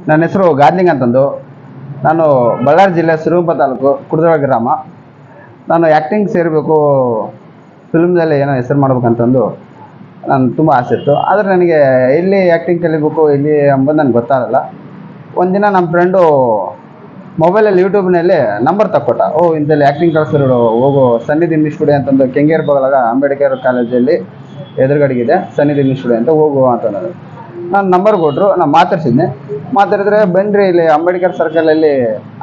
ನನ್ನ ಹೆಸರು ಗಾದ್ಲಿಂಗ್ ಅಂತಂದು. ನಾನು ಬಳ್ಳಾರಿ ಜಿಲ್ಲೆ ಸಿರುಗುಪ್ಪ ತಾಲೂಕು ಕುಡ್ದೊಳ ಗ್ರಾಮ. ನಾನು ಆ್ಯಕ್ಟಿಂಗ್ ಸೇರಬೇಕು, ಫಿಲ್ಮ್ದಲ್ಲಿ ಏನೋ ಹೆಸರು ಮಾಡ್ಬೇಕಂತಂದು ನಾನು ತುಂಬ ಆಸೆ ಇತ್ತು. ಆದರೆ ನನಗೆ ಎಲ್ಲಿ ಆ್ಯಕ್ಟಿಂಗ್ ಕಲಿಬೇಕು ಎಲ್ಲಿ ಎಂಬುದು ನನಗೆ ಗೊತ್ತಾಗಲ್ಲ. ಒಂದಿನ ನಮ್ಮ ಫ್ರೆಂಡು ಮೊಬೈಲಲ್ಲಿ ಯೂಟ್ಯೂಬ್ನಲ್ಲಿ ನಂಬರ್ ತಕ್ಕೊಟ್ಟ. ಇಂಥಲ್ಲಿ ಆ್ಯಕ್ಟಿಂಗ್ ಕಳಿಸ್ರು, ಹೋಗು ಸನ್ನಿಧಿ ಇಂಗ್ಲೀಷ್ ಸ್ಟುಡಿಯೋ ಅಂತಂದು ಕೆಂಗೇರಿ ಬಗಲಾಗ ಅಂಬೇಡ್ಕರ್ ಕಾಲೇಜಲ್ಲಿ ಎದುರುಗಡೆಗಿದೆ ಸನ್ನಿಧಿ ಇಂಗ್ಲೀಷ್ ಸ್ಟುಡಿಯೋ ಅಂತ, ಹೋಗು ಅಂತಂದರು. ನಾನು ನಂಬರ್ ಕೊಟ್ಟರು, ನಾನು ಮಾತಾಡ್ಸಿದ್ದೆ. ಮಾತಾಡಿದ್ರೆ ಬನ್ನಿರಿ ಇಲ್ಲಿ ಅಂಬೇಡ್ಕರ್ ಸರ್ಕಲಲ್ಲಿ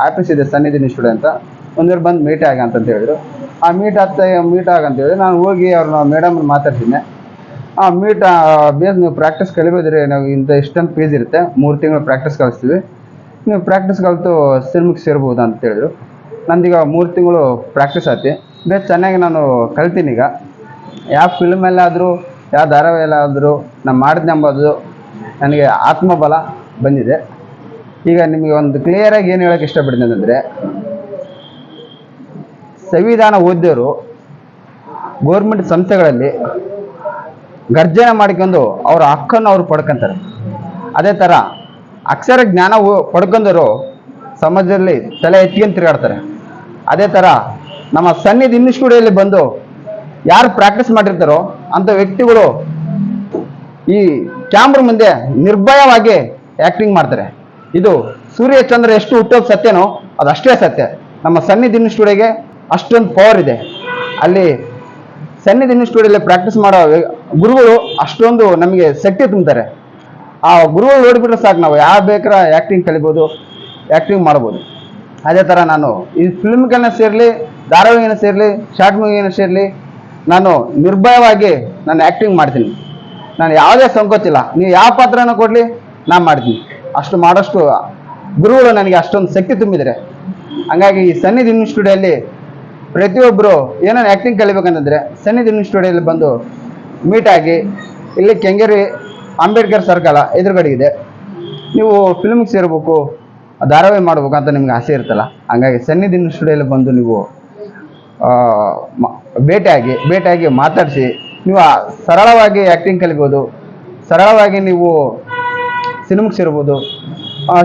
ಆಫೀಸ್ ಇದೆ ಸನ್ನಿಧಿ ಇಂಗ್ಲೀಷ್ ಸ್ಟುಡಿಯೋ ಅಂತ, ಒಂದೂರು ಬಂದು ಮೀಟ್ ಆಗ ಅಂತಂತ ಹೇಳಿದ್ರು. ಆ ಮೀಟ್ ಆಗ ಅಂತ ಹೇಳಿದ್ರೆ ನಾನು ಹೋಗಿ ಅವ್ರನ್ನ ಮೇಡಮ್ನ ಮಾತಾಡ್ಸಿದ್ದೆ. ಬೇಸ್ ನೀವು ಪ್ರಾಕ್ಟೀಸ್ ಕಲಿಬೋದ್ರಿ, ನಾವು ಇಷ್ಟೊಂದು ಫೀಸ್ ಇರುತ್ತೆ, 3 ತಿಂಗಳು ಪ್ರಾಕ್ಟೀಸ್ ಕಲಿಸ್ತೀವಿ, ನೀವು ಪ್ರಾಕ್ಟೀಸ್ ಕಲಿತು ಸಿನಿಮಾಗೆ ಸೇರ್ಬೋದು ಅಂತ ಹೇಳಿದ್ರು. ನಂದೀಗ 3 ತಿಂಗಳು ಪ್ರಾಕ್ಟೀಸ್ ಆಯ್ತು. ಬೇಸ್ ಚೆನ್ನಾಗಿ ನಾನು ಕಲ್ತೀನಿ. ಈಗ ಯಾವ ಫಿಲ್ಮಲ್ಲಾದರೂ ಯಾವ ಧಾರಾವಾಹಿಯಲ್ಲಾದರೂ ನಾನು ಮಾಡಿದ್ನೆ ಎಂಬುದು ನನಗೆ ಆತ್ಮಬಲ ಬಂದಿದೆ. ಈಗ ನಿಮಗೆ ಒಂದು ಕ್ಲಿಯರಾಗಿ ಏನು ಹೇಳೋಕ್ಕೆ ಇಷ್ಟಪಡ್ತೀನಿ ಅಂದರೆ, ಸಂವಿಧಾನ ಓದಿದವರು ಗೋರ್ಮೆಂಟ್ ಸಂಸ್ಥೆಗಳಲ್ಲಿ ಗರ್ಜನೆ ಮಾಡ್ಕೊಂಡು ಅವ್ರ ಹಕ್ಕನ್ನು ಅವ್ರು ಪಡ್ಕೊತಾರೆ. ಅದೇ ಥರ ಅಕ್ಷರ ಜ್ಞಾನ ಪಡ್ಕೊಂಡವರು ಸಮಾಜದಲ್ಲಿ ತಲೆ ಎತ್ಕೊಂಡು ತಿರುಗಾಡ್ತಾರೆ. ಅದೇ ಥರ ನಮ್ಮ ಸನ್ನಿಧಿ ಇಂಗ್ಲೀಷ್ ಸ್ಟುಡಿಯೋಲ್ಲಿ ಬಂದು ಯಾರು ಪ್ರಾಕ್ಟೀಸ್ ಮಾಡಿರ್ತಾರೋ ಅಂಥ ವ್ಯಕ್ತಿಗಳು ಈ ಕ್ಯಾಮ್ರಾ ಮುಂದೆ ನಿರ್ಭಯವಾಗಿ ಆ್ಯಕ್ಟಿಂಗ್ ಮಾಡ್ತಾರೆ. ಇದು ಸೂರ್ಯಚಂದ್ರ ಎಷ್ಟು ಹುಟ್ಟೋದು ಸತ್ಯನೋ ಅದು ಅಷ್ಟೇ ಸತ್ಯ. ನಮ್ಮ ಸನ್ನಿಧಿ ಇಂಗ್ಲೀಷ್ ಸ್ಟುಡಿಯೋಗೆ ಅಷ್ಟೊಂದು ಪವರ್ ಇದೆ. ಅಲ್ಲಿ ಸನ್ನಿಧಿ ಇಂಗ್ಲೀಷ್ ಸ್ಟುಡಿಯೋಲ್ಲಿ ಪ್ರಾಕ್ಟೀಸ್ ಮಾಡೋ ಗುರುಗಳು ಅಷ್ಟೊಂದು ನಮಗೆ ಶಕ್ತಿ ತುಂಬ್ತಾರೆ. ಆ ಗುರುಗಳು ನೋಡಿಬಿಟ್ರೆ ಸಾಕು, ನಾವು ಯಾವ ಬೇಕಾರ ಆ್ಯಕ್ಟಿಂಗ್ ಕಲಿಬೋದು, ಆ್ಯಕ್ಟಿಂಗ್ ಮಾಡ್ಬೋದು. ಅದೇ ಥರ ನಾನು ಈ ಫಿಲ್ಮ್ಗಳನ್ನ ಸೇರಲಿ, ಧಾರಾವಾಹಿನ ಸೇರಲಿ, ಶಾರ್ಟ್ ಮೂವಿನ ಸೇರಲಿ, ನಾನು ನಿರ್ಭಯವಾಗಿ ನಾನು ಆ್ಯಕ್ಟಿಂಗ್ ಮಾಡ್ತೀನಿ. ನಾನು ಯಾವುದೇ ಸಂಕೋಚಿಲ್ಲ. ನೀವು ಯಾವ ಪಾತ್ರನ ಕೊಡಲಿ ನಾನು ಮಾಡ್ತೀನಿ. ಅಷ್ಟು ಮಾಡೋಷ್ಟು ಗುರುಗಳು ನನಗೆ ಅಷ್ಟೊಂದು ಶಕ್ತಿ ತುಂಬಿದ್ದಾರೆ. ಹಂಗಾಗಿ ಈ ಸನ್ನಿಧಿ ಇಂಗ್ಲೀಷ್ ಸ್ಟುಡಿಯೋಲ್ಲಿ ಪ್ರತಿಯೊಬ್ಬರು ಏನೋ ಆ್ಯಕ್ಟಿಂಗ್ ಕಲಿಬೇಕಂತಂದರೆ ಸನ್ನಿಧಿ ಇಂಗ್ಲೀಷ್ ಸ್ಟುಡಿಯೋಲ್ಲಿ ಬಂದು ಮೀಟ್ ಆಗಿ, ಇಲ್ಲಿ ಕೆಂಗೇರಿ ಅಂಬೇಡ್ಕರ್ ಸರ್ಕಲ್ ಎದುರುಗಡೆ ಇದೆ. ನೀವು ಫಿಲ್ಮಿಗೆ ಸೇರಬೇಕು, ಧಾರಾವಾಹಿ ಮಾಡ್ಬೇಕು ಅಂತ ನಿಮ್ಗೆ ಆಸೆ ಇರ್ತಲ್ಲ, ಹಂಗಾಗಿ ಸನ್ನಿಧಿ ಇಂಗ್ಲೀಷ್ ಸ್ಟುಡಿಯೋಲ್ಲಿ ಬಂದು ನೀವು ಭೇಟಿಯಾಗಿ ಮಾತಾಡಿಸಿ ನೀವು ಸರಳವಾಗಿ ಆ್ಯಕ್ಟಿಂಗ್ ಕಲಿಬೋದು. ಸರಳವಾಗಿ ನೀವು ಸಿನಿಮಾಗೆ ಸೇರ್ಬೋದು,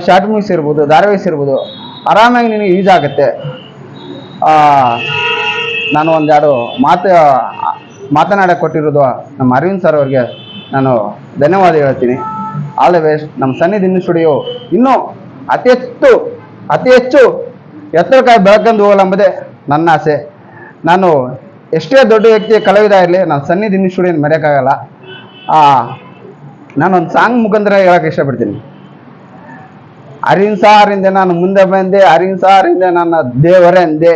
ಶಾರ್ಟ್ ಮೂವಿಗೆ ಸೇರ್ಬೋದು, ಧಾರಾವಾಹಿ ಸೇರ್ಬೋದು. ಆರಾಮಾಗಿ ನಿನಗೆ ಯೂಸ್ ಆಗುತ್ತೆ. ನಾನು ಒಂದೆರಡು ಮಾತನಾಡಕ್ಕೆ ಕೊಟ್ಟಿರೋದು ನಮ್ಮ ಅರವಿಂದ್ ಸರ್ ಅವ್ರಿಗೆ ನಾನು ಧನ್ಯವಾದ ಹೇಳ್ತೀನಿ. All the best. ನಮ್ಮ ಸನ್ನಿಧಿ ಇಂಗ್ಲೀಷ್ ಸ್ಟುಡಿಯೋ ಇನ್ನೂ ಅತಿ ಹೆಚ್ಚು ಎತ್ತರಕ್ಕಾಗಿ ಬೆಳಕೊಂಡು ಹೋಗಲ್ಲ ಎಂಬುದೇ ನನ್ನ ಆಸೆ. ನಾನು ಎಷ್ಟೇ ದೊಡ್ಡ ವ್ಯಕ್ತಿಯ ಕಲಾವಿದ ಇರಲಿ, ನಾನು ಸನ್ನಿಧಿ ಇಂಗ್ಲೀಷ್ ಸ್ಟುಡಿಯೋನ ಮರೆಯೋಕ್ಕಾಗಲ್ಲ. ನಾನೊಂದು ಸಾಂಗ್ ಮುಖಾಂತರ ಹೇಳೋಕ್ಕೆ ಇಷ್ಟಪಡ್ತೀನಿ. ಅರವಿಂದ್ ಸಾರಿಂದ ನಾನು ಮುಂದೆ ಬಂದೆ, ಅರವಿಂದ್ ಸಾರಿಂದ ನನ್ನ ದೇವರೆಂದೆ.